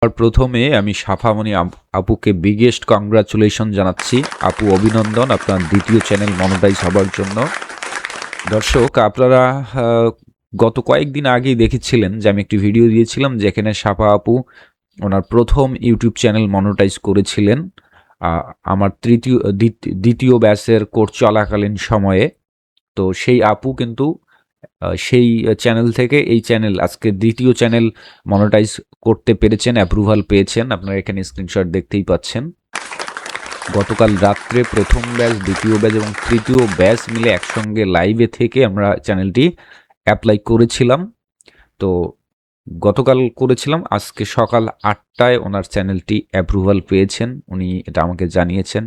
আর প্রথমে আমি সাফামণি আপুকে বিগেস্ট কংগ্রাচুলেশন জানাচ্ছি। আপু অভিনন্দন আপনার দ্বিতীয় চ্যানেল মনিটাইজ হবার জন্য। দর্শক আপনারা গত কয়েকদিন আগেই দেখেছিলেন যে আমি একটি ভিডিও দিয়েছিলাম যেখানে সাফা আপু ওনার প্রথম ইউটিউব চ্যানেল মনিটাইজ করেছিলেন আমার দ্বিতীয় ব্যাচের কোর্স চলাকালীন সময়ে। তো সেই আপু কিন্তু সেই চ্যানেল থেকে এই চ্যানেল আজকে দ্বিতীয় চ্যানেল মনিটাইজ করতে পেরেছেন, অ্যাপ্রুভাল পেয়েছেন। আপনারা এখানে স্ক্রিনশট দেখতেই পাচ্ছেন। গতকাল রাত্রে প্রথম ব্যাচ, দ্বিতীয় ব্যাচ এবং তৃতীয় ব্যাচ মিলে একসঙ্গে লাইভে থেকে আমরা চ্যানেলটি অ্যাপ্লাই করেছিলাম। তো গতকাল করেছিলাম, আজকে সকাল ৮টায় ওনার চ্যানেলটি অ্যাপ্রুভাল পেয়েছেন, উনি এটা আমাকে জানিয়েছেন।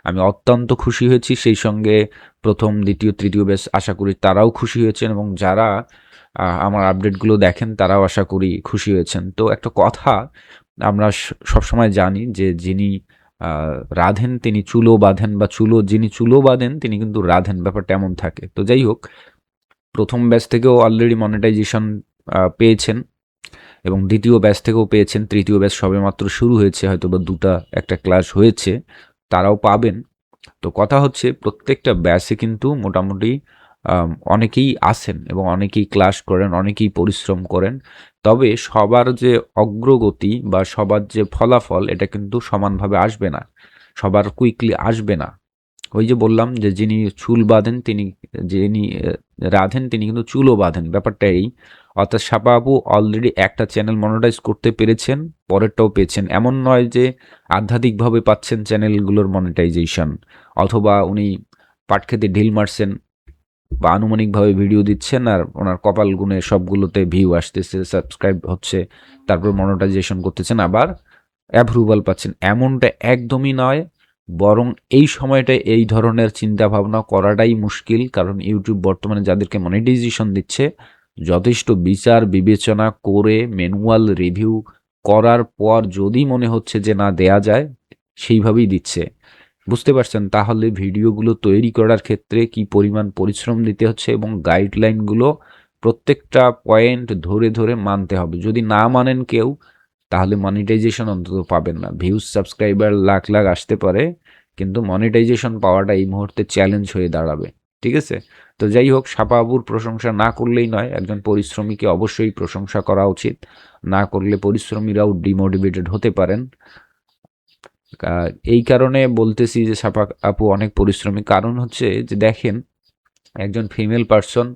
আমি অত্যন্ত খুশি হয়েছি, সেই সঙ্গে প্রথম, দ্বিতীয়, তৃতীয় ব্যাচ আশা করি তারাও খুশি হয়েছেন এবং যারা আমার আপডেটগুলো দেখেন তারাও আশা করি খুশি হয়েছেন। তো একটা কথা আমরা সবসময় জানি যে যিনি রাঁধেন তিনি চুলো বাঁধেন, বা যিনি চুলো বাঁধেন তিনি কিন্তু রাঁধেন, ব্যাপারটা এমন থাকে। তো যাই হোক, প্রথম ব্যাচ থেকেও অলরেডি মনিটাইজেশন পেয়েছেন এবং দ্বিতীয় ব্যাচ থেকেও পেয়েছেন। তৃতীয় ব্যাচ সবেমাত্র শুরু হয়েছে, হয়তো বা একটা ক্লাস হয়েছে, তারাও পাবেন। তো কথা হচ্ছে প্রত্যেকটা ব্যাচে কিন্তু মোটামুটি অনেকেই আসেন এবং অনেকেই ক্লাস করেন, অনেকেই পরিশ্রম করেন। তবে সবার যে অগ্রগতি বা সবার যে ফলাফল এটা কিন্তু সমানভাবে আসবে না, সবার কুইকলি আসবে না। ওই যে বললাম যে যিনি চুল বাঁধেন তিনি, যিনি রাঁধেন তিনি কিন্তু চুলও বাঁধেন, ব্যাপারটা এই। অর্থাৎ সাপা আপু অলরেডি একটা চ্যানেল মনিটাইজ করতে পেরেছেন, পরেরটাও পেয়েছেন। এমন নয় যে আধ্যাত্মিকভাবে পাচ্ছেন চ্যানেলগুলোর মনিটাইজেশন, অথবা উনি পাট খেতে ঢিল মারছেন বা আনুমানিকভাবে ভিডিও দিচ্ছেন আর ওনার কপাল গুণে সবগুলোতে ভিউ আসতেছে, সাবস্ক্রাইব হচ্ছে, তারপর মনিটাইজেশন করতেছেন, আবার অ্যাপ্রুভাল পাচ্ছেন, এমনটা একদমই নয়। বরং এই সময়টায় এই ধরনের চিন্তা ভাবনা করাটাই মুশকিল, কারণ ইউটিউব বর্তমানে যাদেরকে মনিটাইজেশন দিচ্ছে যথেষ্ট বিচার বিবেচনা করে ম্যানুয়াল রিভিউ করার পর যদি মনে হচ্ছে যে না দেয়া যায়, সেইভাবেই দিচ্ছে। বুঝতে পারছেন তাহলে ভিডিওগুলো তৈরি করার ক্ষেত্রে কি পরিমাণ পরিশ্রম দিতে হচ্ছে এবং গাইডলাইনগুলো প্রত্যেকটা পয়েন্ট ধরে ধরে মানতে হবে। যদি না মানেন কেউ, তাহলে মনিটাইজেশন অন্তত পাবেন না। ভিউজ সাবস্ক্রাইবার লাখ লাখ আসতে পারে, কিন্তু মনিটাইজেশন পাওয়াটা এই মুহূর্তে চ্যালেঞ্জ হয়ে দাঁড়াবে। ঠিক আছে? তো যাই হোক, সাপা আবুর প্রশংসা না করলেই নয়, একজন পরিশ্রমীকে অবশ্যই প্রশংসা করা উচিত। না করলে পরিশ্রমীরাও ডিমোটিভেটেড হতে পারেন। এই কারণে বলতেছি যে সাপা আপু অনেক পরিশ্রমী। কারণ হচ্ছে যে দেখেন, একজন ফিমেল পার্সন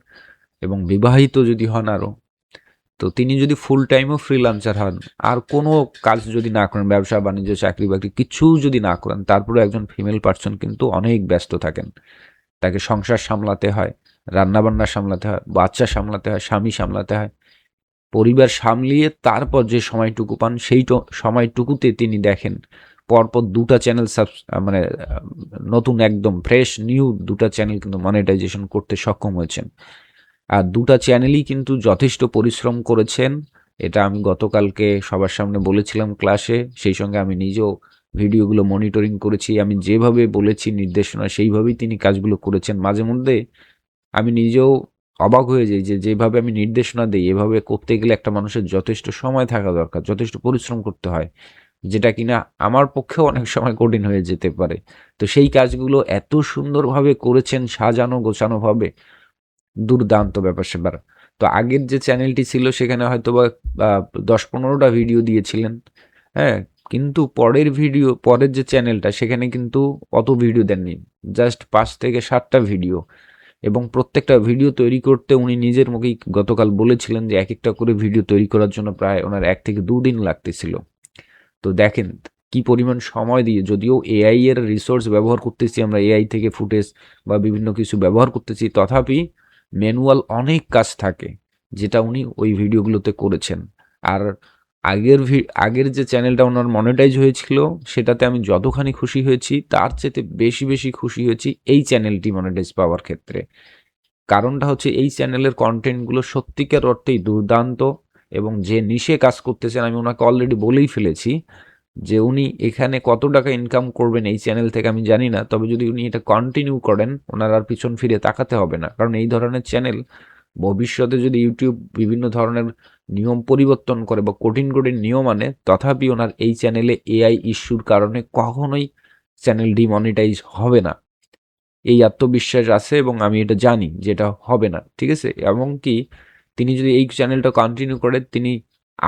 এবং বিবাহিত যদি হন আরও, তো তিনি যদি ফুল টাইমও ফ্রিল্যান্সার হন, আর কোনো কাজ যদি না করেন, ব্যবসা বাণিজ্য চাকরি বাকরি কিচ্ছু যদি না করেন, তারপরে একজন ফিমেল পার্সন কিন্তু অনেক ব্যস্ত থাকেন। তাকে সংসার সামলাতে হয়, রান্নাবান্না সামলাতে হয়, বাচ্চা সামলাতে হয়, স্বামী সামলাতে হয়, পরিবার সামলিয়ে তারপর যে সময়টুকু পান সেই সময়টুকুতে তিনি দেখেন পরপর দুটা চ্যানেল মানে নতুন একদম ফ্রেশ নিউ দুটা চ্যানেল কিন্তু মনিটাইজেশন করতে সক্ষম হয়েছেন। আর দুটা চ্যানেলই কিন্তু যথেষ্ট পরিশ্রম করেছেন। এটা আমি গতকালকে সবার সামনে বলেছিলাম ক্লাসে, সেই সঙ্গে আমি নিজেও ভিডিওগুলো মনিটরিং করেছি। আমি যেভাবে বলেছি নির্দেশনা সেইভাবেই তিনি কাজগুলো করেছেন। মাঝে মধ্যে আমি নিজেও অবাক হয়ে যাই যে যেভাবে আমি নির্দেশনা দেই এভাবে করতে গেলে একটা মানুষের যথেষ্ট সময় থাকা দরকার, যথেষ্ট পরিশ্রম করতে হয়, যেটা কিনা আমার পক্ষেও অনেক সময় কঠিন হয়ে যেতে পারে। তো সেই কাজগুলো এত সুন্দরভাবে করেছেন, সাজানো গোছানোভাবে, দুর্দান্ত ব্যাপার-স্যাপার। তো আগের যে চ্যানেলটি ছিল সেখানে হয়তোবা ১০-১৫টা ভিডিও দিয়েছিলেন, হ্যাঁ? কিন্তু পরের যে চ্যানেলটা সেখানে কিন্তু অত ভিডিও দেননি। জাস্ট ৫ থেকে ৭টা ভিডিও, এবং প্রত্যেকটা ভিডিও তৈরি করতে উনি নিজের মুখেই গতকাল বলেছিলেন যে একেকটা করে ভিডিও তৈরি করার জন্য প্রায় উনার ১ থেকে ২ দিন লাগতেছিল। তো দেখেন কি পরিমাণ সময় দিয়ে, যদিও এআই এর রিসোর্স ব্যবহার করতেছি আমরা, এআই থেকে ফুটেজ বা বিভিন্ন কিছু ব্যবহার করতেছি, তথাপি ম্যানুয়াল অনেক কাজ থাকে যেটা উনি ওই ভিডিওগুলোতে করেছেন। আর আগের যে চ্যানেলটা ওনার মনিটাইজ হয়েছিল সেটাতে আমি যতখানি খুশি হয়েছি তার চেয়ে বেশি বেশি খুশি হয়েছি এই চ্যানেলটি মনিটাইজ পাওয়ার ক্ষেত্রে। কারণটা হচ্ছে এই চ্যানেলের কন্টেন্টগুলো সত্যিকার অর্থেই দুর্দান্ত, এবং যে নিশে কাজ করতেছেন আমি ওনাকে অলরেডি বলেই ফেলেছি যে উনি এখানে কত টাকা ইনকাম করবেন এই চ্যানেল থেকে আমি জানি না, তবে যদি উনি এটা কন্টিনিউ করেন ওনার আর পিছন ফিরে তাকাতে হবে না। কারণ এই ধরনের চ্যানেল ভবিষ্যতে যদি ইউটিউব বিভিন্ন ধরনের নিয়ম পরিবর্তন করে বা কঠিন কঠিন নিয়ম আনে, তথাপি ওনার এই চ্যানেলে এআই ইস্যুর কারণে কখনোই চ্যানেল ডিমনিটাইজ হবে না। এই আত্মবিশ্বাস আছে এবং আমি এটা জানি যে এটা হবে না, ঠিক আছে? এমনকি তিনি যদি এই চ্যানেলটা কন্টিনিউ করে, তিনি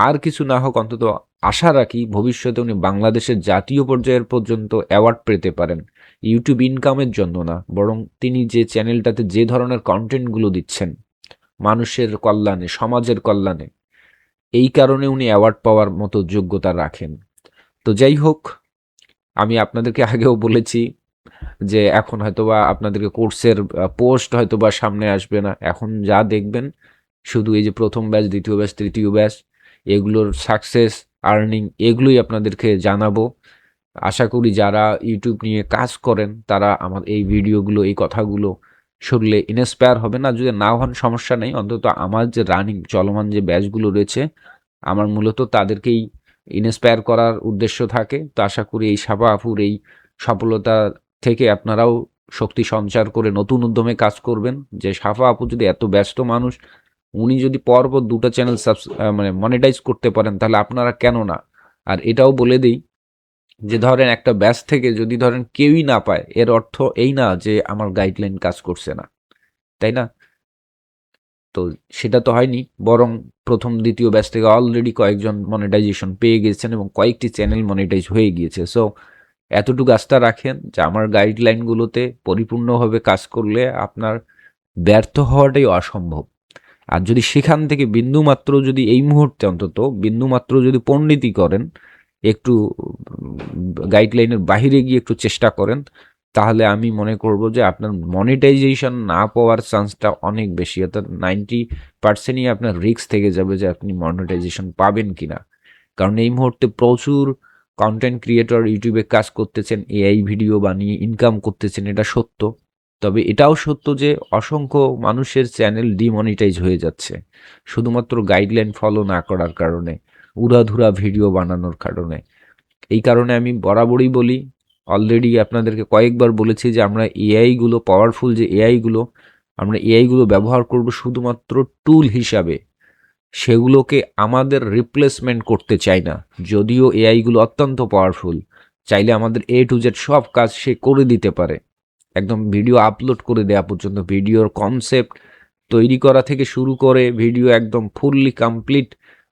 আর কিছু না হোক অন্তত আশা রাখি ভবিষ্যতে উনি বাংলাদেশের জাতীয় পর্যায়ের পর্যন্ত অ্যাওয়ার্ড পেতে পারেন। ইউটিউব ইনকামের জন্য না, বরং তিনি যে চ্যানেলটাতে যে ধরনের কন্টেন্টগুলো দিচ্ছেন মানুষের কল্যাণে, সমাজের কল্যাণে, এই কারণে উনি অ্যাওয়ার্ড পাওয়ার মতো যোগ্যতা রাখেন। তো যাই হোক, আমি আপনাদেরকে আগেও বলেছি যে এখন হয়তোবা আপনাদেরকে কোর্সের পোস্ট হয়তোবা সামনে আসবে না। এখন যা দেখবেন শুধু এই যে প্রথম ব্যাচ, দ্বিতীয় ব্যাচ, তৃতীয় ব্যাচ, এগুলোর সাকসেস, আর্নিং, এগুলোই আপনাদেরকে জানাবো। আশা করি যারা ইউটিউব নিয়ে কাজ করেন তারা আমার এই ভিডিওগুলো, এই কথাগুলো শুনলে ইন্সপায়ার হবে। না যদি না হন সমস্যা নেই, অন্তত আমার যে রানিং চলমান যে ব্যাচগুলো রয়েছে, আমার মূলত তাদেরকেই ইন্সপায়ার করার উদ্দেশ্য থাকে। তো আশা করি এই সাবা আপুর এই সফলতা থেকে আপনারাও শক্তি সঞ্চার করে নতুন উদ্যমে কাজ করবেন। যে সাফা আপু যদি এত ব্যস্ত মানুষ, উনি যদি পরপর 2টা চ্যানেল মানে মনিটাইজ করতে পারেন, তাহলে আপনারা কেন না? আর এটাও বলে দিই যে ধরেন একটা ব্যাচ থেকে যদি ধরেন কেউই না পায়, এর অর্থ এই না যে আমার গাইডলাইন কাজ করছে না, তাই না? তো সেটা তো হয়নি, বরং প্রথম দ্বিতীয় ব্যাচ থেকে অলরেডি কয়েকজন মনিটাইজেশন পেয়ে গেছেন এবং কয়েকটি চ্যানেল মনিটাইজ হয়ে গিয়েছে। সো এতটুকু আস্থা রাখেন যে আমার গাইডলাইনগুলোতে পরিপূর্ণভাবে কাজ করলে আপনার ব্যর্থ হওয়াটাই অসম্ভব। আর যদি সেখান থেকে বিন্দুমাত্র, যদি এই মুহূর্তে অন্তত বিন্দুমাত্র যদি পণ্ডিতি করেন, একটু গাইডলাইনের বাহিরে গিয়ে একটু চেষ্টা করেন, তাহলে আমি মনে করব যে আপনার মনিটাইজেশন না পাওয়ার চান্সটা অনেক বেশি, অর্থাৎ 90%ই আপনার রিস্ক থেকে যাবে যে আপনি মনিটাইজেশন পাবেন কিনা। কারণ এই মুহূর্তে প্রচুর কন্টেন্ট ক্রিয়েটর ইউটিউবে কাজ করতেছেন, এআই ভিডিও বানিয়ে ইনকাম করতেছেন, এটা সত্য। তবে এটাও সত্য যে অসংখ্য মানুষের চ্যানেল ডিমনিটাইজ হয়ে যাচ্ছে শুধুমাত্র গাইডলাইন ফলো না করার কারণে, উড়াধুরা ভিডিও বানানোর কারণে। এই কারণে আমি বরাবরই বলি, অলরেডি আপনাদেরকে কয়েকবার বলেছি যে আমরা এআইগুলো, পাওয়ারফুল যে এআইগুলো, আমরা এআইগুলো ব্যবহার করব শুধুমাত্র টুল হিসাবে, সেগুলোকে আমাদের রিপ্লেসমেন্ট করতে চাই না। যদিও এআইগুলো অত্যন্ত পাওয়ারফুল, চাইলে আমাদের এ টু জেড সব কাজ সে করে দিতে পারে, একদম ভিডিও আপলোড করে দেওয়া পর্যন্ত, ভিডিওর কনসেপ্ট তৈরি করা থেকে শুরু করে ভিডিও একদম ফুললি কমপ্লিট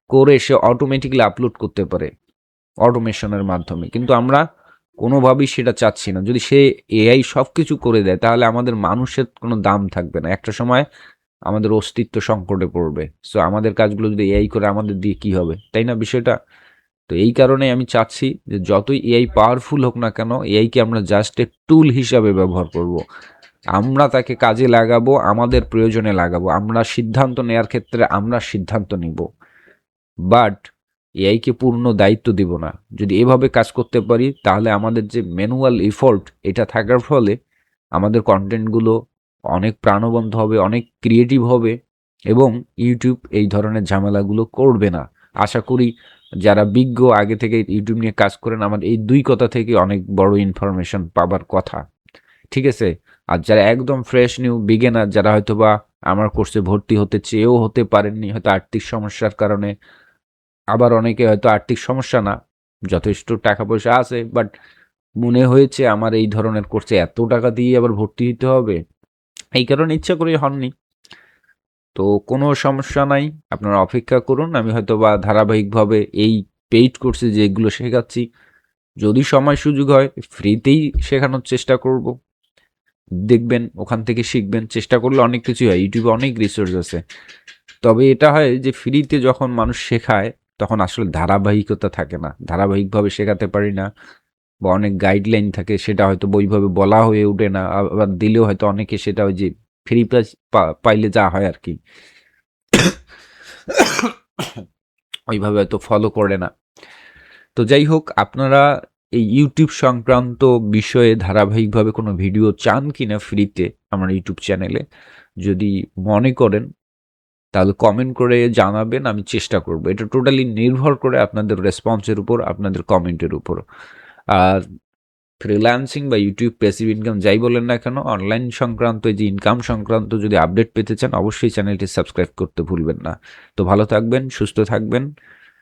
করে সে অটোমেটিক্যালি আপলোড করতে পারে অটোমেশনের মাধ্যমে। কিন্তু আমরা কোনোভাবেই সেটা চাচ্ছি না। যদি সে এআই সব কিছু করে দেয়, তাহলে আমাদের মানুষের কোনো দাম থাকবে না, একটা সময় আমাদের অস্তিত্ব সংকটে পড়বে। সো আমাদের কাজগুলো যদি এআই করে, আমাদের দিয়ে কি হবে, তাই না বিষয়টা? তো এই কারণে আমি চাচ্ছি যে যতই এআই পাওয়ারফুল হোক না কেন, এআইকে আমরা জাস্ট এ টুল হিসাবে ব্যবহার করব। আমরা তাকে কাজে লাগাবো, আমাদের প্রয়োজনে লাগাবো, আমরা সিদ্ধান্ত নেওয়ার ক্ষেত্রে আমরা সিদ্ধান্ত নিব, বাট এআইকে পূর্ণ দায়িত্ব দিব না। যদি এভাবে কাজ করতে পারি, তাহলে আমাদের যে ম্যানুয়াল এফোর্ট, এটা থাকার ফলে আমাদের কন্টেন্টগুলো অনেক প্রাণবন্ত হবে, অনেক ক্রিয়েটিভ হবে এবং ইউটিউব এই ধরনের ঝামেলাগুলো করবে না। আশা করি যারা বিজ্ঞ, আগে থেকে ইউটিউব নিয়ে কাজ করেন, আমার এই দুই কথা থেকে অনেক বড় ইনফরমেশন পাবার কথা, ঠিক আছে? আর যারা একদম ফ্রেশ নিউ বিগিনার, যারা হয়তোবা আমার কোর্সে ভর্তি হতে চেয়েও হতে পারেননি, হয়তো আর্থিক সমস্যার কারণে, আবার অনেকে হয়তো আর্থিক সমস্যা না, যথেষ্ট টাকা পয়সা আছে, বাট মনে হয়েছে আমার এই ধরনের কোর্সে এত টাকা দিয়ে আবার ভর্তি হতে হবে, এই কারণে ইচ্ছা করে হননি। তো কোনো সমস্যা নাই, আপনারা অপেক্ষা করুন। আমি হয়তো বা ধারাবাহিকভাবে এই পেইড কোর্সে যেগুলো শেখাচ্ছি, যদি সময় সুযোগ হয় ফ্রিতেই শেখানোর চেষ্টা করব। দেখবেন, ওখান থেকে শিখবেন, চেষ্টা করলে অনেক কিছুই হয়, ইউটিউবে অনেক রিসোর্স আছে। তবে এটা হয় যে ফ্রিতে যখন মানুষ শেখায়, তখন আসলে ধারাবাহিকতা থাকে না, ধারাবাহিকভাবে শেখাতে পারি না, বা অনেক গাইডলাইন থাকে, সেটা হয়তো বইভাবে বলা হয়ে ওঠে না, আবার দিলেও হয়তো অনেকে সেটা ওই যে ফ্রি পাইলে যা হয় আর কি, ওইভাবে হয়তো ফলো করে না। তো যাই হোক, আপনারা এই ইউটিউব সংক্রান্ত বিষয়ে ধারাবাহিকভাবে কোনো ভিডিও চান কিনা ফ্রিতে আমার ইউটিউব চ্যানেলে, যদি মনে করেন তাহলে কমেন্ট করে জানাবেন, আমি চেষ্টা করব। এটা টোটালি নির্ভর করে আপনাদের রেসপন্সের উপর, আপনাদের কমেন্টের উপর। আর ফ্রিল্যান্সিং বা ইউটিউব প্যাসিভ ইনকাম যাই বলেন না কেন, অনলাইন সংক্রান্ত যে ইনকাম সংক্রান্ত যদি আপডেট পেতে চান অবশ্যই চ্যানেলটি সাবস্ক্রাইব করতে ভুলবেন না। তো ভালো থাকবেন, সুস্থ থাকবেন,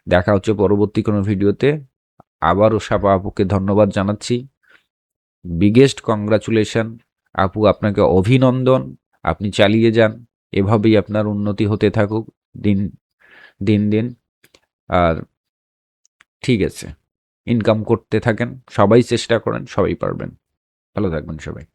দেখা হচ্ছে পরবর্তী কোনো ভিডিওতে। আবারও সাপা আপুকে ধন্যবাদ জানাচ্ছি, বিগেস্ট কংগ্রাচুলেশন আপু, আপনাকে অভিনন্দন। আপনি চালিয়ে যান, এভাবেই আপনার উন্নতি হতে থাকুক দিন দিন দিন। আর ঠিক আছে, ইনকাম করতে থাকেন, সবাই চেষ্টা করেন, সবাই পারবেন। ভালো থাকবেন সবাই।